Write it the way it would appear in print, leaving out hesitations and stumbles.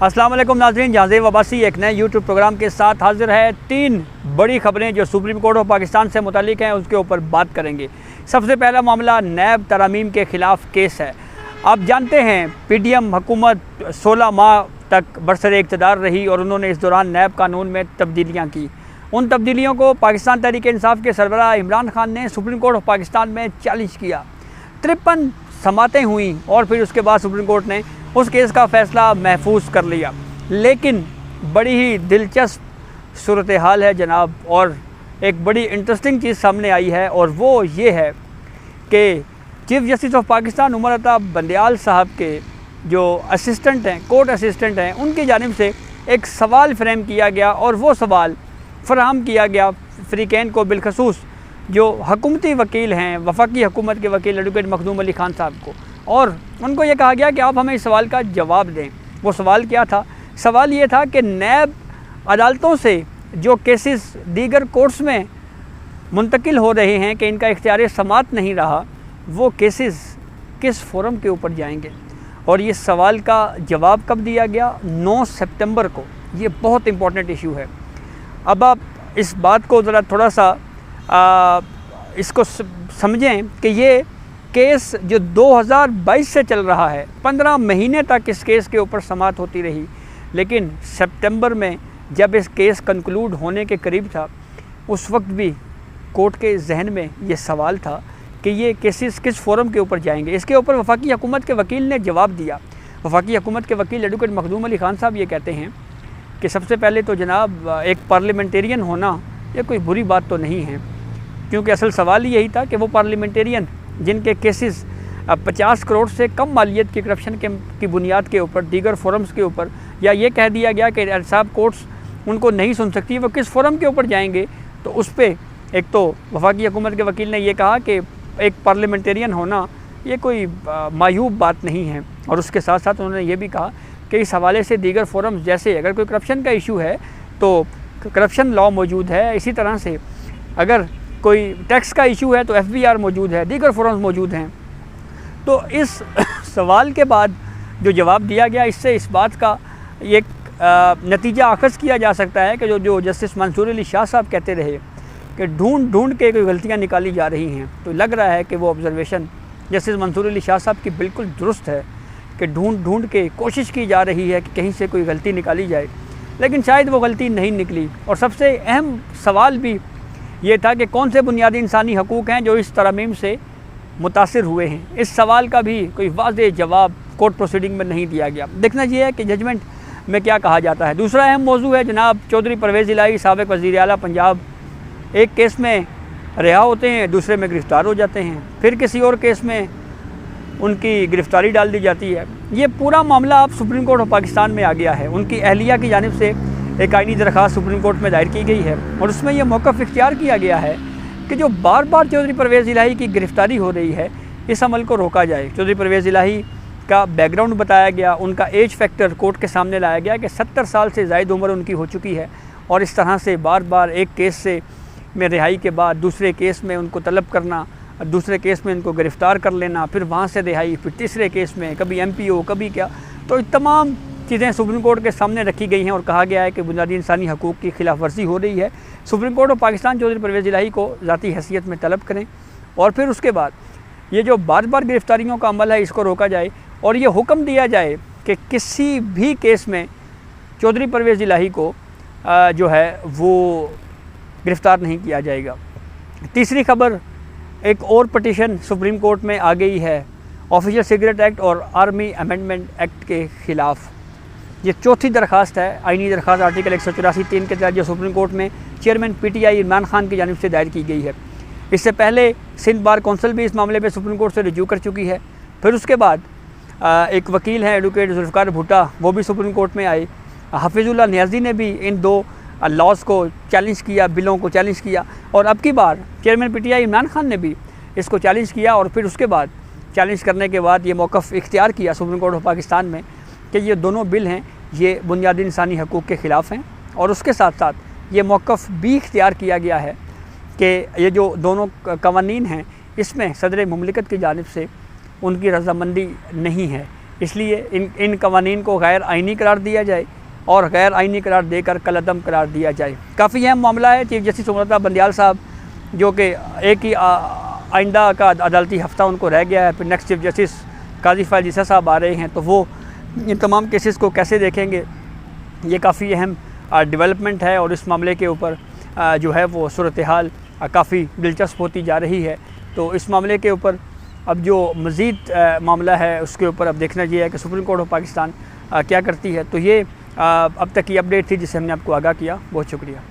अस्सलाम वालेकुम नाज़रीन, जाज़ेब अब्बासी एक नए यूट्यूब प्रोग्राम के साथ हाजिर है। 3 बड़ी खबरें जो सुप्रीम कोर्ट ऑफ पाकिस्तान से मुतालिक हैं उसके ऊपर बात करेंगे। सबसे पहला मामला नैब तरामीम के ख़िलाफ़ केस है। आप जानते हैं PDM हुकूमत 16 माह तक बरसर इक़्तिदार रही और उन्होंने इस दौरान नैब कानून में तब्दीलियाँ की। उन तब्दीलियों को पाकिस्तान तहरीक इंसाफ के सरबराह इमरान खान ने सुप्रीम कोर्ट ऑफ पाकिस्तान में चैलेंज किया। 53 समातें हुई और फिर उसके बाद सुप्रीम कोर्ट ने उस केस का फ़ैसला महफूज कर लिया। लेकिन बड़ी ही दिलचस्प सूरत हाल है जनाब, और एक बड़ी इंटरेस्टिंग चीज़ सामने आई है और वो ये है कि chief justice of Pakistan Umar Ata Bandial साहब के जो असिस्टेंट हैं, कोर्ट असिस्टेंट हैं, उनकी जानिब से एक सवाल फ्रेम किया गया और वो सवाल फराहम किया गया फ़रीक़ैन को, बिलखसूस जो हुकूमती वकील हैं, वफाकी हुकूमत के वकील एडवोकेट मखदूम अली खान साहब को, और उनको ये कहा गया कि आप हमें इस सवाल का जवाब दें। वो सवाल क्या था? सवाल ये था कि नैब अदालतों से जो केसेस दीगर कोर्ट्स में मुंतकिल हो रहे हैं कि इनका इख्तियार समात नहीं रहा, वो केसेस किस फोरम के ऊपर जाएंगे। और ये सवाल का जवाब कब दिया गया? 9 सितंबर को। ये बहुत इम्पोर्टेंट इशू है। अब आप इस बात को ज़रा थोड़ा सा इसको समझें कि ये केस जो 2022 से चल रहा है, 15 महीने तक इस केस के ऊपर समाअत होती रही, लेकिन सितंबर में जब इस केस कंक्लूड होने के करीब था, उस वक्त भी कोर्ट के जहन में ये सवाल था कि ये केसेस किस फोरम के ऊपर जाएंगे। इसके ऊपर वफाकी हुकूमत के वकील ने जवाब दिया। वफाकी हुकूमत के वकील एडवोकेट मखदूम अली खान साहब ये कहते हैं कि सबसे पहले तो जनाब एक पार्लियामेंटेरियन होना ये कोई बुरी बात तो नहीं है, क्योंकि असल सवाल यही था कि वो पार्लियामेंटेरियन जिनके केसेस 50 करोड़ से कम मालियत की करप्शन की बुनियाद के ऊपर दीगर फोरम्स के ऊपर, या ये कह दिया गया कि एहतसाब कोर्ट्स उनको नहीं सुन सकती, वो किस फोरम के ऊपर जाएंगे। तो उस पर एक तो वफाकी हुकूमत के वकील ने ये कहा कि एक पार्लियामेंटेरियन होना ये कोई मायूब बात नहीं है, और उसके साथ साथ उन्होंने ये भी कहा कि इस हवाले से दीगर फोरम्स, जैसे अगर कोई करप्शन का इशू है तो करप्शन लॉ मौजूद है, इसी तरह से अगर कोई टैक्स का इशू है तो FBR मौजूद है, दीगर फोरम्स मौजूद हैं। तो इस सवाल के बाद जो जवाब दिया गया, इससे इस बात का एक नतीजा अखज़ किया जा सकता है कि जो जस्टिस मंसूर अली शाह साहब कहते रहे कि ढूंढ के कोई गलतियां निकाली जा रही हैं, तो लग रहा है कि वो ऑब्ज़र्वेशन जस्टिस मंसूर अली शाह साहब की बिल्कुल दुरुस्त है कि ढूंढ के कोशिश की जा रही है कि कहीं से कोई गलती निकाली जाए, लेकिन शायद वो गलती नहीं निकली। और सबसे अहम सवाल भी ये था कि कौन से बुनियादी इंसानी हकूक़ हैं जो इस तरमीम से मुतासिर हुए हैं। इस सवाल का भी कोई वाज़ेह जवाब कोर्ट प्रोसीडिंग में नहीं दिया गया। देखना ये है कि जजमेंट में क्या कहा जाता है। दूसरा अहम मौजू है जनाब चौधरी परवेज़ इलाही साबिक़ वज़ीर आला पंजाब, एक केस में रिहा होते हैं, दूसरे में गिरफ़्तार हो जाते हैं, फिर किसी और केस में उनकी गिरफ़्तारी डाल दी जाती है। ये पूरा मामला अब सुप्रीम कोर्ट ऑफ पाकिस्तान में आ गया है। उनकी अहलिया की जानिब से एक आईनी दरख्वास्त सुप्रीम कोर्ट में दायर की गई है और उसमें यह मौक़िफ़ इख्तियार किया गया है कि जो बार बार चौधरी परवेज़ इलाही की गिरफ़्तारी हो रही है, इस अमल को रोका जाए। चौधरी परवेज़ इलाही का बैकग्राउंड बताया गया, उनका एज फैक्टर कोर्ट के सामने लाया गया कि 70 साल से ज़ायद उम्र उनकी हो चुकी है, और इस तरह से बार बार एक केस से में रिहाई के बाद दूसरे केस में उनको तलब करना, दूसरे केस में उनको गिरफ़्तार कर लेना, फिर वहाँ से रिहाई, फिर तीसरे केस में कभी MPO, कभी क्या। तो तमाम चीज़ें सुप्रीम कोर्ट के सामने रखी गई हैं और कहा गया है कि बुनियादी इंसानी हकूक़ की खिलाफ वर्जी हो रही है। Supreme Court of Pakistan Chaudhry Pervaiz Elahi को ज़ाती हैसियत में तलब करें, और फिर उसके बाद ये जो बार बार गिरफ़्तारियों का अमल है इसको रोका जाए, और ये हुक्म दिया जाए कि किसी भी केस में चौधरी परवेज़ इलाही को जो है वो गिरफ़्तार नहीं किया जाएगा। तीसरी खबर, एक और पटिशन सुप्रीम कोर्ट में आ गई है ऑफिशियल सिगरेट एक्ट और आर्मी अमेंडमेंट एक्ट के ख़िलाफ़। ये चौथी दरख्वास्त है, आईनी दरख्वास्त आर्टिकल 184(3) के तहत जो सुप्रीम कोर्ट में चेयरमैन PTI इमरान खान की जानिब से दायर की गई है। इससे पहले सिंध बार कौंसिल भी इस मामले में सुप्रीम कोर्ट से रिज्यू कर चुकी है। फिर उसके बाद एक वकील हैं एडवोकेट जुल्फ़िकार भुट्टा, वो भी सुप्रीम कोर्ट में आए। हफीज़ुल्लाह नियाज़ी ने भी इन 2 लॉज़ को चैलेंज किया, बिलों को चैलेंज किया, और अब की बार चेयरमैन PTI इमरान खान ने भी इसको चैलेंज किया, और फिर उसके बाद चैलेंज करने के बाद ये मौक़िफ़ इख्तियार किया सुप्रीम कोर्ट ऑफ पाकिस्तान में कि ये दोनों बिल हैं ये बुनियादी इंसानी हकूक़ के ख़िलाफ़ हैं। और उसके साथ साथ ये मौक़िफ़ भी इख्तियार किया गया है कि ये जो दोनों कवानीन हैं इसमें सदर मुमलिकत की जानिब से उनकी रज़ामंदी नहीं है। इसलिए इन कवानीन को गैर आइनी करार दिया जाए और गैर आइनी करार देकर कलअदम करार दिया जाए। काफ़ी अहम मामला है। चीफ जस्टिस उमर अता बंदियाल साहब जो कि एक ही आइंदा का अदालती हफ्ता उनको रह गया है, फिर नेक्स्ट चीफ जस्टिस काजी फाइज ईसा साहब आ रहे हैं, तो वो इन तमाम केसेस को कैसे देखेंगे, ये काफ़ी अहम डेवलपमेंट है। और इस मामले के ऊपर जो है वो सूरत हाल काफ़ी दिलचस्प होती जा रही है। तो इस मामले के ऊपर अब जो मज़ीद मामला है उसके ऊपर अब देखना ये है कि सुप्रीम कोर्ट ऑफ पाकिस्तान क्या करती है। तो ये अब तक की अपडेट थी जिसे हमने आपको आगाह किया। बहुत शुक्रिया।